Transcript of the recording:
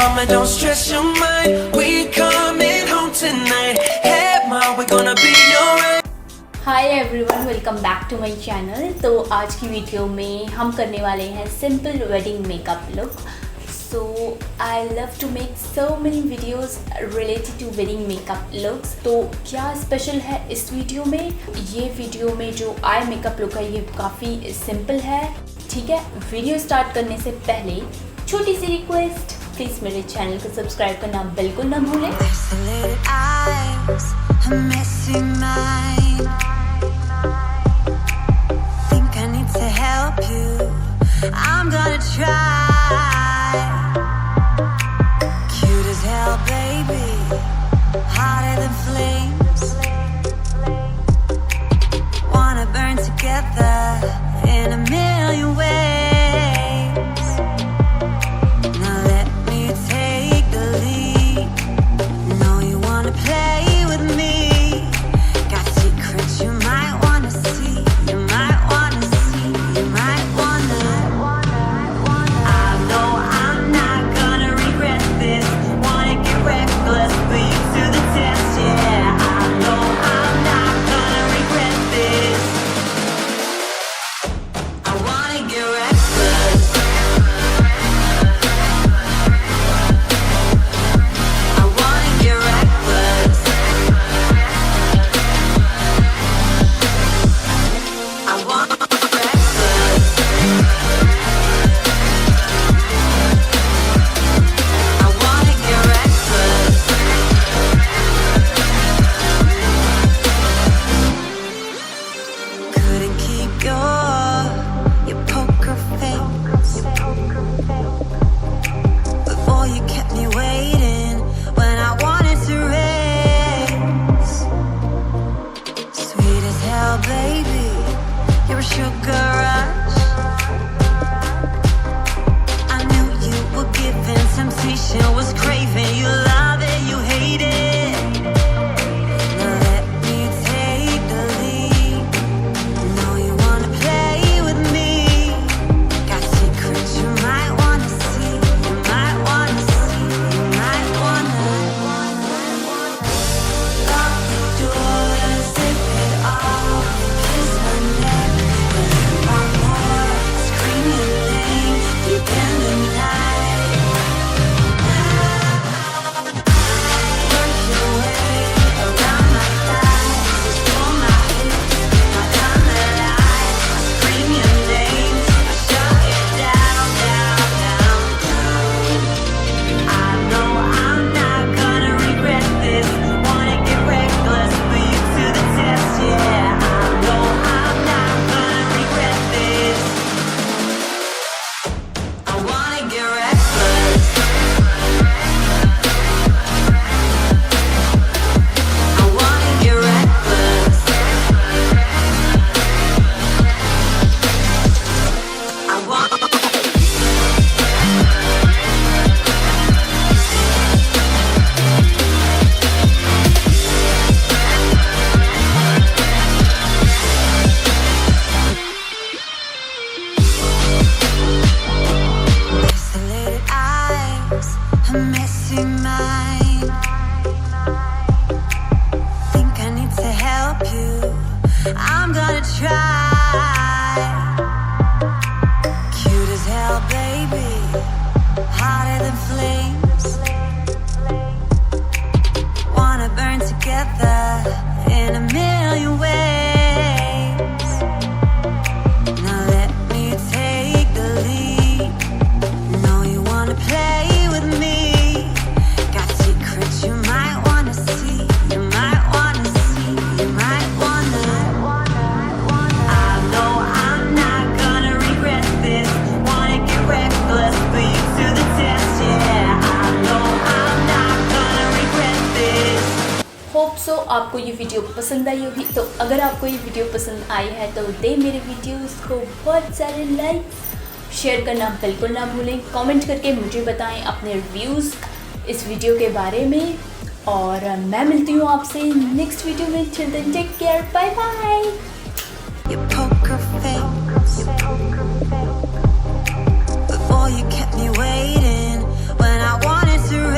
mama, don't stress your mind. We coming home tonight. Hey ma, we're gonna be alright. Hi everyone, welcome back to my channel. तो आज की video में हम करने वाले हैं simple wedding makeup look. So I love to make so many videos related to wedding makeup looks. तो क्या स्पेशल है इस वीडियो में? ये वीडियो में जो आई मेकअप लुक है ये काफ़ी सिंपल है, ठीक है। वीडियो स्टार्ट करने से पहले छोटी सी रिक्वेस्ट, प्लीज़ मेरे चैनल को सब्सक्राइब करना बिल्कुल ना भूलें। To help you, I'm gonna try. Cute as hell, baby, hotter than flames. Wanna burn together in a million ways. Now let me take the lead. Know you wanna play with me. Got secrets you might wanna see. You might wanna. I'm gonna try. Cute as hell, baby, hotter than flames. Wanna burn together in a million ways. Now let me take the lead. Know you wanna play with me. Got secrets you might wanna see. You might wanna see. You might wanna. Hope so आपको ये video पसंद आई होगी। तो अगर आपको ये video पसंद आई है तो दे मेरे वीडियोस को बहुत सारे लाइक, शेयर करना बिल्कुल ना भूलें। कमेंट करके मुझे बताएं अपने रिव्यूज़ इस वीडियो के बारे में। और मैं मिलती हूँ आपसे नेक्स्ट वीडियो में। Till then take care, bye bye.